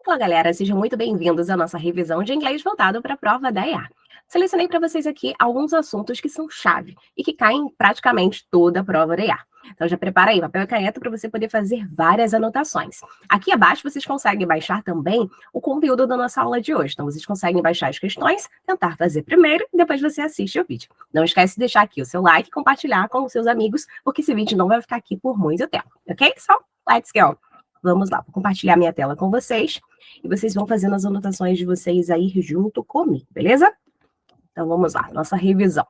Olá, galera, sejam muito bem-vindos à nossa revisão de inglês voltado para a prova da EA. Selecionei para vocês aqui alguns assuntos que são chave e que caem em praticamente toda a prova da EA. Então já prepara aí papel e caneta para você poder fazer várias anotações. Aqui abaixo vocês conseguem baixar também o conteúdo da nossa aula de hoje. Então vocês conseguem baixar as questões, tentar fazer primeiro e depois você assiste o vídeo. Não esquece de deixar aqui o seu like e compartilhar com os seus amigos, porque esse vídeo não vai ficar aqui por muito tempo, ok? So, let's go! Vamos lá, vou compartilhar minha tela com vocês e vocês vão fazendo as anotações de vocês aí junto comigo, beleza? Então vamos lá, nossa revisão.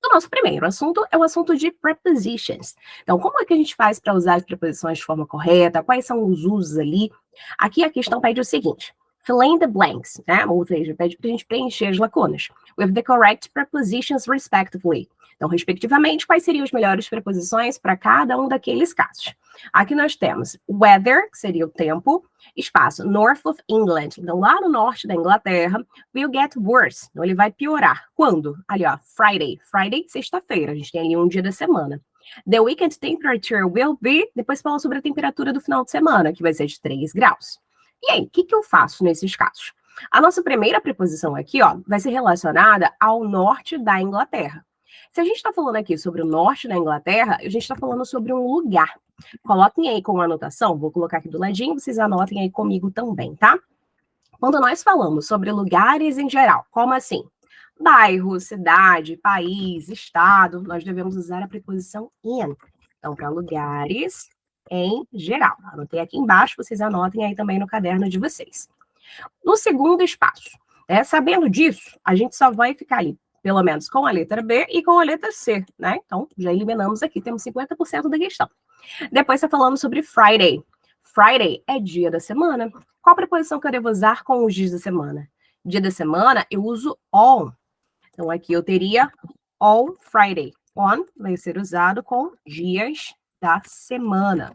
O nosso primeiro assunto é o assunto de prepositions. Então, como é que a gente faz para usar as preposições de forma correta? Quais são os usos ali? Aqui a questão pede o seguinte: fill in the blanks, né? Ou seja, pede para a gente preencher as lacunas. With the correct prepositions respectively. Então, respectivamente, quais seriam as melhores preposições para cada um daqueles casos? Aqui nós temos weather, que seria o tempo, espaço, north of England. Então, lá no norte da Inglaterra, will get worse. Então, ele vai piorar. Quando? Ali, ó, Friday. Friday, sexta-feira. A gente tem ali um dia da semana. The weekend temperature will be... Depois fala sobre a temperatura do final de semana, que vai ser de 3 graus. E aí, o que eu faço nesses casos? A nossa primeira preposição aqui, ó, vai ser relacionada ao norte da Inglaterra. Se a gente está falando aqui sobre o norte da Inglaterra, a gente está falando sobre um lugar. Coloquem aí com anotação, vou colocar aqui do ladinho, vocês anotem aí comigo também, tá? Quando nós falamos sobre lugares em geral, como assim? Bairro, cidade, país, estado, nós devemos usar a preposição in. Então, para lugares em geral. Anotei aqui embaixo, vocês anotem aí também no caderno de vocês. No segundo espaço, sabendo disso, a gente só vai ficar ali, pelo menos com a letra B e com a letra C, né? Então, já eliminamos aqui, temos 50% da questão. Depois está falando sobre Friday. Friday é dia da semana. Qual preposição que eu devo usar com os dias da semana? Dia da semana, eu uso on. Então, aqui eu teria on Friday. On vai ser usado com dias da semana.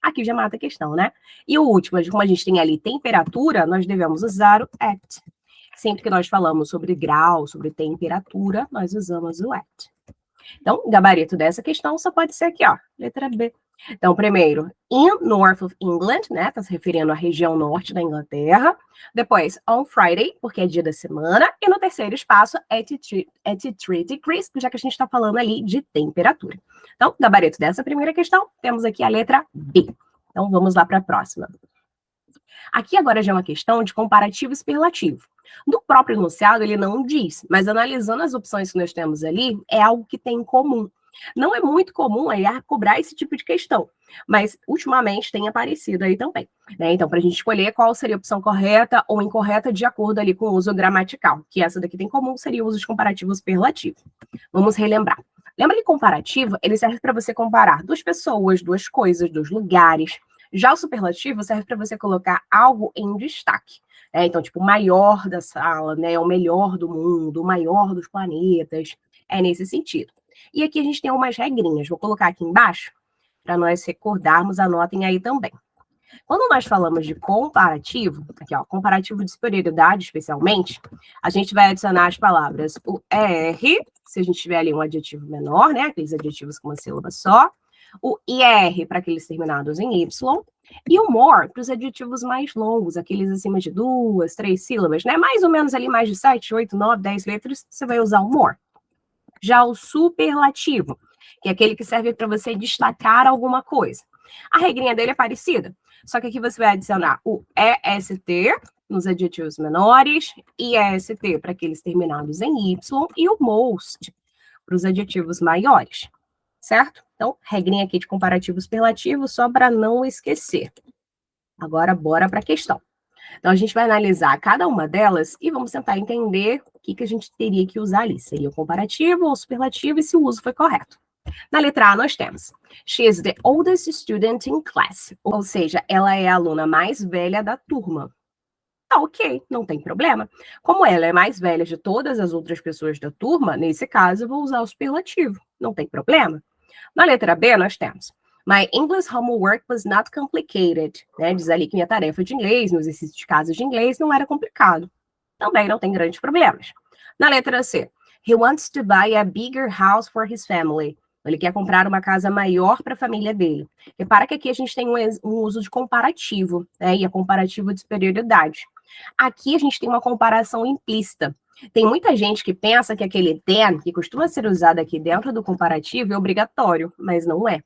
Aqui já mata a questão, né? E o último, como a gente tem ali temperatura, nós devemos usar o at. Sempre que nós falamos sobre grau, sobre temperatura, nós usamos o at. Então, o gabarito dessa questão só pode ser aqui, ó, letra B. Então, primeiro, in north of England, né? Está se referindo à região norte da Inglaterra. Depois, on Friday, porque é dia da semana. E no terceiro espaço, at 3 degrees, já que a gente está falando ali de temperatura. Então, gabarito dessa primeira questão, temos aqui a letra B. Então, vamos lá para a próxima. Aqui agora já é uma questão de comparativo superlativo. No próprio enunciado, ele não diz, mas analisando as opções que nós temos ali, é algo que tem em comum. Não é muito comum a IA cobrar esse tipo de questão, mas ultimamente tem aparecido aí também, né? Então, para a gente escolher qual seria a opção correta ou incorreta de acordo ali com o uso gramatical, que essa daqui tem em comum, seria o uso de comparativo superlativo. Vamos relembrar. Lembra que comparativo, ele serve para você comparar duas pessoas, duas coisas, dois lugares. Já o superlativo serve para você colocar algo em destaque. Então, tipo, o maior da sala, né? O melhor do mundo, o maior dos planetas. É nesse sentido. E aqui a gente tem umas regrinhas. Vou colocar aqui embaixo para nós recordarmos, anotem aí também. Quando nós falamos de comparativo, aqui ó, comparativo de superioridade especialmente, a gente vai adicionar as palavras o ER, se a gente tiver ali um adjetivo menor, né? Aqueles adjetivos com uma sílaba só. O IR para aqueles terminados em Y, e o more para os adjetivos mais longos, aqueles acima de 2, 3 sílabas, né? Mais ou menos ali mais de 7, 8, 9, 10 letras, você vai usar o more. Já o superlativo, que é aquele que serve para você destacar alguma coisa. A regrinha dele é parecida, só que aqui você vai adicionar o EST nos adjetivos menores, IEST para aqueles terminados em Y, e o most para os adjetivos maiores. Certo? Então, regrinha aqui de comparativo superlativo, só para não esquecer. Agora, bora para a questão. Então, a gente vai analisar cada uma delas e vamos tentar entender o que a gente teria que usar ali. Seria o comparativo ou o superlativo e se o uso foi correto. Na letra A, nós temos she is the oldest student in class. Ou seja, ela é a aluna mais velha da turma. Tá ok, não tem problema. Como ela é mais velha de todas as outras pessoas da turma, nesse caso, eu vou usar o superlativo. Não tem problema. Na letra B, nós temos my English homework was not complicated. Né? Diz ali que minha tarefa de inglês, no exercício de casos de inglês, não era complicado. Também não tem grandes problemas. Na letra C, he wants to buy a bigger house for his family. Ele quer comprar uma casa maior para a família dele. Repara que aqui a gente tem um uso de comparativo, né? E é comparativo de superioridade. Aqui a gente tem uma comparação implícita. Tem muita gente que pensa que aquele than, que costuma ser usado aqui dentro do comparativo, é obrigatório, mas não é.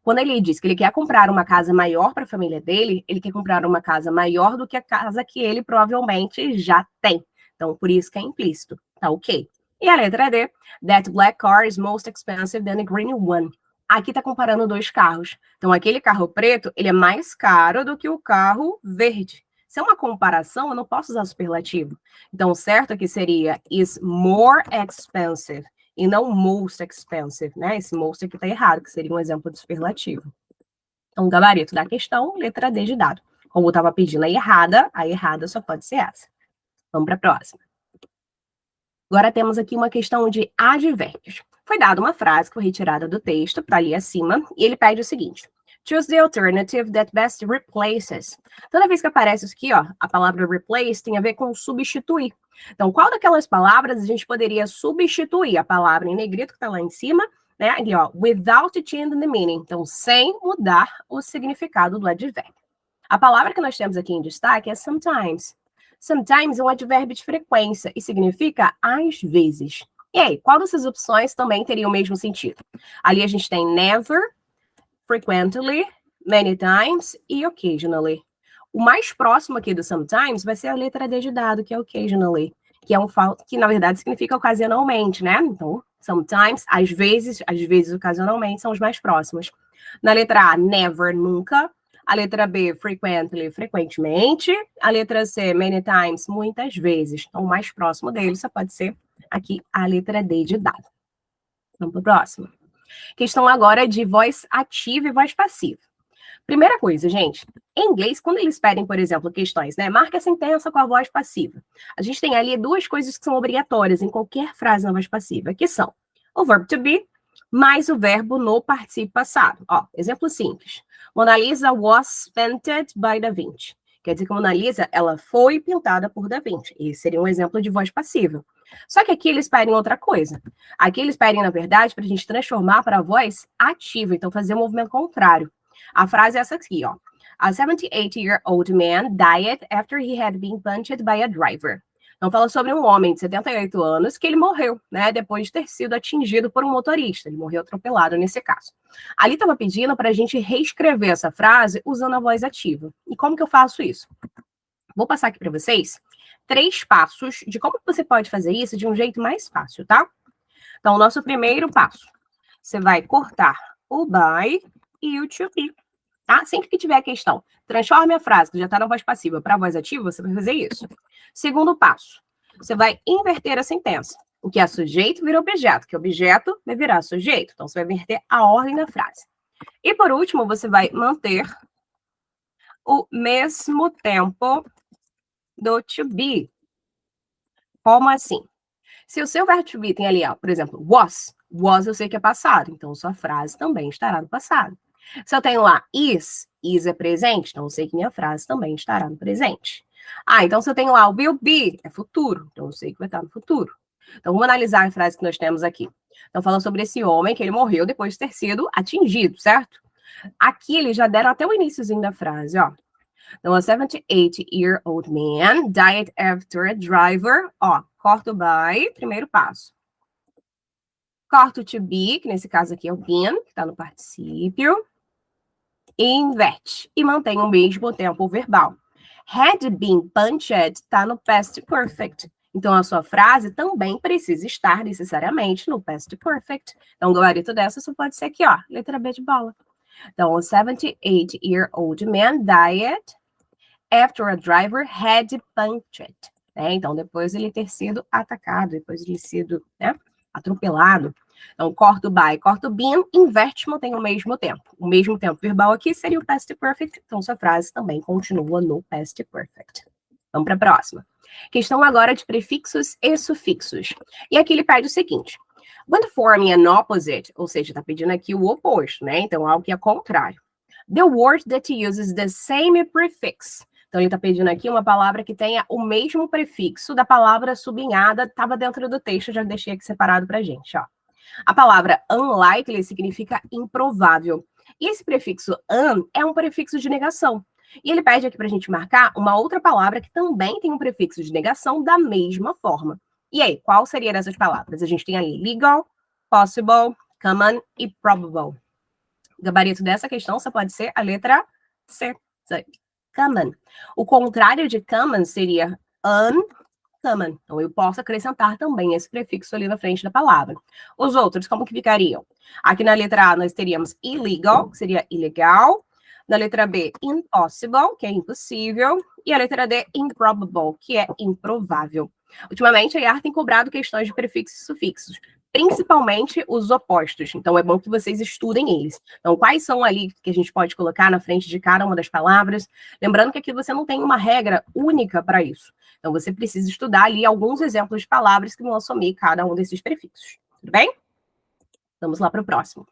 Quando ele diz que ele quer comprar uma casa maior para a família dele, ele quer comprar uma casa maior do que a casa que ele provavelmente já tem. Então, por isso que é implícito. Tá ok. E a letra D, that black car is most expensive than the green one. Aqui está comparando dois carros. Então, aquele carro preto, ele é mais caro do que o carro verde. Se é uma comparação, eu não posso usar superlativo. Então, o certo aqui seria is more expensive e não most expensive, né? Esse most aqui está errado, que seria um exemplo de superlativo. Então, o gabarito da questão, letra D de dado. Como eu estava pedindo a errada só pode ser essa. Vamos para a próxima. Agora temos aqui uma questão de advérbios. Foi dada uma frase que foi retirada do texto, está ali acima, e ele pede o seguinte: choose the alternative that best replaces. Toda vez que aparece isso aqui, ó, a palavra replace tem a ver com substituir. Então, qual daquelas palavras a gente poderia substituir? A palavra em negrito que está lá em cima, né? Ali, ó, without changing the meaning. Então, sem mudar o significado do advérbio. A palavra que nós temos aqui em destaque é sometimes. Sometimes é um advérbio de frequência e significa às vezes. E aí, qual dessas opções também teria o mesmo sentido? Ali a gente tem never, frequently, many times e occasionally. O mais próximo aqui do sometimes vai ser a letra D de dado, que é occasionally, que na verdade significa ocasionalmente, né? Então, sometimes, às vezes, ocasionalmente são os mais próximos. Na letra A, never, nunca. A letra B, frequently, frequentemente. A letra C, many times, muitas vezes. Então, o mais próximo dele só pode ser aqui a letra D de dado. Vamos para o próximo. Questão agora de voz ativa e voz passiva. Primeira coisa, gente, em inglês, quando eles pedem, por exemplo, questões, né? Marca a sentença com a voz passiva. A gente tem ali duas coisas que são obrigatórias em qualquer frase na voz passiva, que são o verbo to be mais o verbo no particípio passado. Ó, exemplo simples. Mona Lisa was painted by Da Vinci. Quer dizer que a Mona Lisa, ela foi pintada por Da Vinci. Esse seria um exemplo de voz passiva. Só que aqui eles pedem outra coisa. Aqui eles pedem, na verdade, para a gente transformar para a voz ativa. Então, fazer um movimento contrário. A frase é essa aqui, ó. A 78-year-old man died after he had been punched by a driver. Então, fala sobre um homem de 78 anos que ele morreu, né, depois de ter sido atingido por um motorista. Ele morreu atropelado nesse caso. Ali estava pedindo para a gente reescrever essa frase usando a voz ativa. E como que eu faço isso? Vou passar aqui para vocês 3 passos de como você pode fazer isso de um jeito mais fácil, tá? Então, o nosso primeiro passo. Você vai cortar o by e o to be, tá? Sempre que tiver a questão, transforme a frase que já está na voz passiva para a voz ativa, você vai fazer isso. Segundo passo, você vai inverter a sentença. O que é sujeito vira objeto, que objeto vai virar sujeito. Então, você vai inverter a ordem da frase. E, por último, você vai manter o mesmo tempo do to be. Como assim? Se o seu verbo to be tem ali, ó, por exemplo, was eu sei que é passado, então sua frase também estará no passado. Se eu tenho lá is é presente, então eu sei que minha frase também estará no presente. Ah, então se eu tenho lá o will be, é futuro, então eu sei que vai estar no futuro. Então vamos analisar a frase que nós temos aqui. Então fala sobre esse homem que ele morreu depois de ter sido atingido, certo? Aqui eles já deram até o iniciozinho da frase, ó. Então, a 78-year-old man died after a driver. Ó, corta o by, primeiro passo. Corta o to be, que nesse caso aqui é o been, que está no particípio. E inverte. E mantém o mesmo tempo verbal. Had been punched está no past perfect. Então, a sua frase também precisa estar necessariamente no past perfect. Então, o gabarito dessa só pode ser aqui, ó, letra B de bola. Então, a 78-year-old man died after a driver had punctured. Né? Então, depois ele ter sido atacado, depois de ele sido, né, atropelado. Então, corta o by, corta o been, inverte, mantém o mesmo tempo. O mesmo tempo verbal aqui seria o past perfect, então sua frase também continua no past perfect. Vamos para a próxima. Questão agora de prefixos e sufixos. E aqui ele pede o seguinte. When forming an opposite, ou seja, está pedindo aqui o oposto, né? Então, algo que é contrário. The word that uses the same prefix. Então, ele está pedindo aqui uma palavra que tenha o mesmo prefixo da palavra sublinhada, estava dentro do texto, já deixei aqui separado para a gente, ó. A palavra unlikely significa improvável. E esse prefixo un é um prefixo de negação. E ele pede aqui para a gente marcar uma outra palavra que também tem um prefixo de negação da mesma forma. E aí, qual seria dessas palavras? A gente tem ali legal, possible, common e probable. O gabarito dessa questão só pode ser a letra C. Common. O contrário de common seria uncommon. Então, eu posso acrescentar também esse prefixo ali na frente da palavra. Os outros, como que ficariam? Aqui na letra A, nós teríamos illegal, que seria ilegal. Na letra B, impossible, que é impossível. E a letra D, improbable, que é improvável. Ultimamente, a IAR tem cobrado questões de prefixos e sufixos, principalmente os opostos. Então, é bom que vocês estudem eles. Então, quais são ali que a gente pode colocar na frente de cada uma das palavras? Lembrando que aqui você não tem uma regra única para isso. Então, você precisa estudar ali alguns exemplos de palavras que vão assumir cada um desses prefixos. Tudo bem? Vamos lá para o próximo.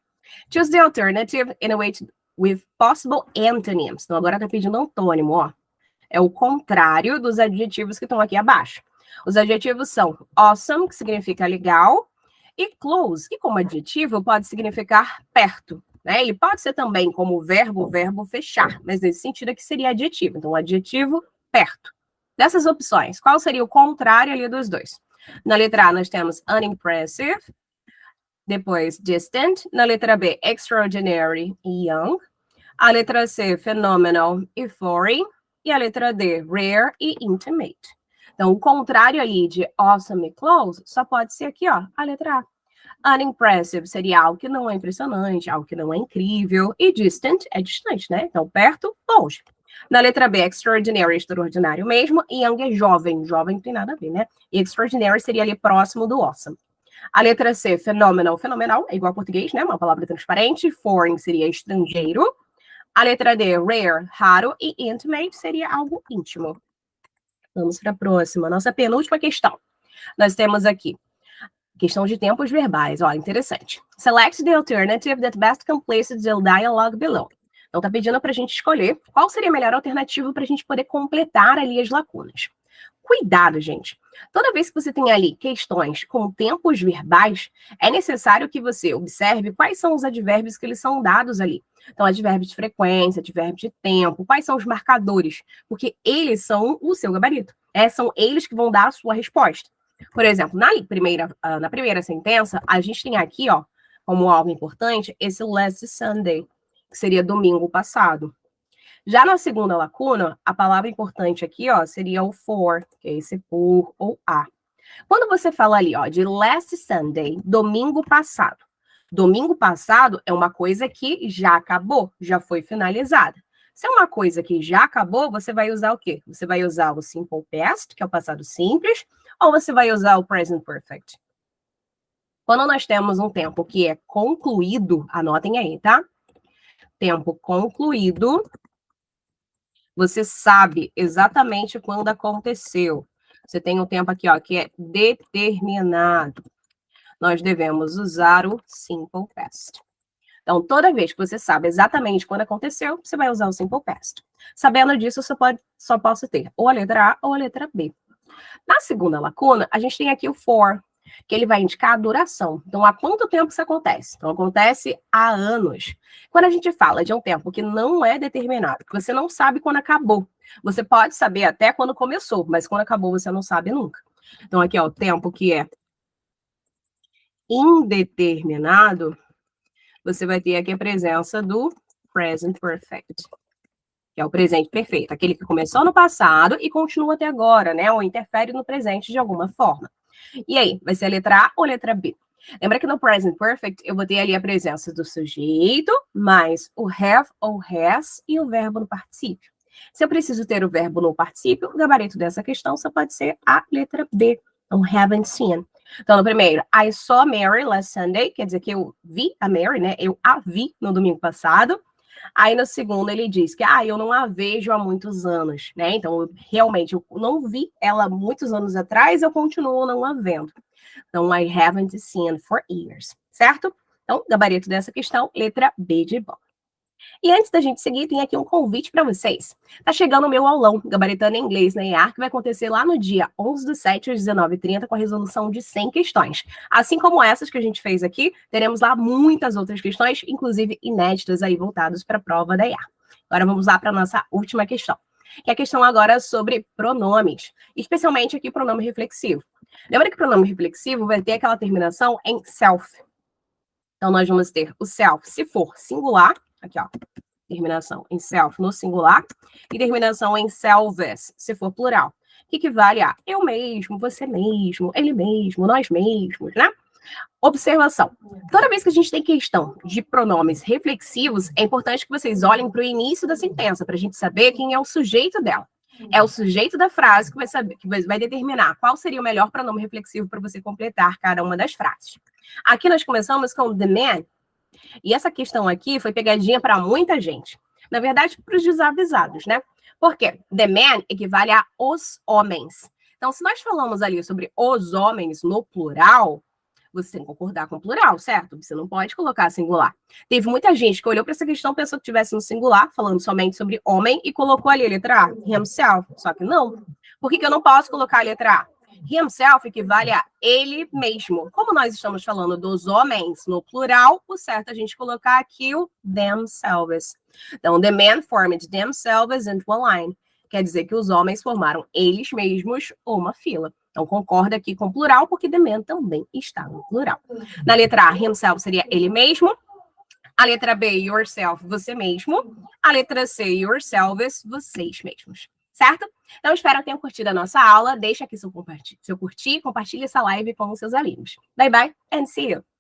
Choose the alternative in a way with possible antonyms. Então, agora está pedindo antônimo, ó. É o contrário dos adjetivos que estão aqui abaixo. Os adjetivos são awesome, que significa legal, e close, que como adjetivo pode significar perto, né? Ele pode ser também como verbo, o verbo fechar, mas nesse sentido aqui seria adjetivo. Então, adjetivo, perto. Dessas opções, qual seria o contrário ali dos dois? Na letra A, nós temos unimpressive, depois distant. Na letra B, extraordinary e young. A letra C, phenomenal e foreign. E a letra D, rare e intimate. Então, o contrário ali de awesome e close só pode ser aqui, ó, a letra A. Unimpressive seria algo que não é impressionante, algo que não é incrível. E distant é distante, né? Então, perto, longe. Na letra B, extraordinary, extraordinário mesmo. E young é jovem. Jovem não tem nada a ver, né? E extraordinary seria ali próximo do awesome. A letra C, phenomenal, fenomenal, é igual ao português, né? Uma palavra transparente. Foreign seria estrangeiro. A letra D, rare, raro. E intimate seria algo íntimo. Vamos para a próxima. Nossa penúltima questão. Nós temos aqui questão de tempos verbais. Ó, interessante. Select the alternative that best completes the dialogue below. Então, tá pedindo para a gente escolher qual seria a melhor alternativa para a gente poder completar ali as lacunas. Cuidado, gente. Toda vez que você tem ali questões com tempos verbais, é necessário que você observe quais são os advérbios que eles são dados ali. Então, advérbio de frequência, advérbio de tempo, quais são os marcadores, porque eles são o seu gabarito. São eles que vão dar a sua resposta. Por exemplo, na primeira sentença, a gente tem aqui, ó, como algo importante, esse last Sunday, que seria domingo passado. Já na segunda lacuna, a palavra importante aqui, ó, seria o for, que é esse por ou a. Quando você fala ali, ó, de last Sunday, domingo passado. Domingo passado é uma coisa que já acabou, já foi finalizada. Se é uma coisa que já acabou, você vai usar o quê? Você vai usar o simple past, que é o passado simples, ou você vai usar o present perfect? Quando nós temos um tempo que é concluído, anotem aí, tá? Tempo concluído, você sabe exatamente quando aconteceu. Você tem um tempo aqui, ó, que é determinado. Nós devemos usar o simple past. Então, toda vez que você sabe exatamente quando aconteceu, você vai usar o simple past. Sabendo disso, você só posso ter ou a letra A ou a letra B. Na segunda lacuna, a gente tem aqui o for, que ele vai indicar a duração. Então, há quanto tempo isso acontece? Então, acontece há anos. Quando a gente fala de um tempo que não é determinado, que você não sabe quando acabou, você pode saber até quando começou, mas quando acabou você não sabe nunca. Então, aqui, ó, o tempo que é indeterminado, você vai ter aqui a presença do present perfect, que é o presente perfeito, aquele que começou no passado e continua até agora, né? Ou interfere no presente de alguma forma. E aí, vai ser a letra A ou a letra B? Lembra que no present perfect eu vou ter ali a presença do sujeito, mais o have ou has e o verbo no particípio. Se eu preciso ter o verbo no particípio, o gabarito dessa questão só pode ser a letra B. Então, haven't seen. Então, no primeiro, I saw Mary last Sunday, quer dizer que eu vi a Mary, né? Eu a vi no domingo passado. Aí, no segundo, ele diz que, eu não a vejo há muitos anos, né? Então, realmente, eu não vi ela muitos anos atrás, eu continuo não a vendo. Então, I haven't seen for years, certo? Então, gabarito dessa questão, letra B de bola. E antes da gente seguir, tem aqui um convite para vocês. Tá chegando o meu aulão, Gabaritando em Inglês na EAR, que vai acontecer lá no dia 11/7, às 19h30, com a resolução de 100 questões. Assim como essas que a gente fez aqui, teremos lá muitas outras questões, inclusive inéditas aí, voltadas para a prova da EAR. Agora vamos lá para a nossa última questão, que é a questão agora sobre pronomes, especialmente aqui pronome reflexivo. Lembra que pronome reflexivo vai ter aquela terminação em self. Então, nós vamos ter o self, se for singular, aqui, ó, terminação em self no singular, e terminação em selves, se for plural. O que equivale a eu mesmo, você mesmo, ele mesmo, nós mesmos, né? Observação. Toda vez que a gente tem questão de pronomes reflexivos, é importante que vocês olhem para o início da sentença, para a gente saber quem é o sujeito dela. É o sujeito da frase que vai saber, que vai determinar qual seria o melhor pronome reflexivo para você completar cada uma das frases. Aqui nós começamos com the man, e essa questão aqui foi pegadinha para muita gente. Na verdade, para os desavisados, né? Por quê? The man equivale a os homens. Então, se nós falamos ali sobre os homens no plural, você tem que concordar com o plural, certo? Você não pode colocar singular. Teve muita gente que olhou para essa questão, pensou que tivesse no singular, falando somente sobre homem, e colocou ali a letra A, himself. Só que não. Por que eu não posso colocar a letra A? Himself equivale a ele mesmo. Como nós estamos falando dos homens no plural, o certo é a gente colocar aqui o themselves. Então, the men formed themselves into a line. Quer dizer que os homens formaram eles mesmos uma fila. Então, concorda aqui com o plural, porque the man também está no plural. Na letra A, himself seria ele mesmo. A letra B, yourself, você mesmo. A letra C, yourselves, vocês mesmos. Certo? Então, espero que tenham curtido a nossa aula. Deixa aqui seu curtir, compartilhe essa live com os seus amigos. Bye, bye, and see you!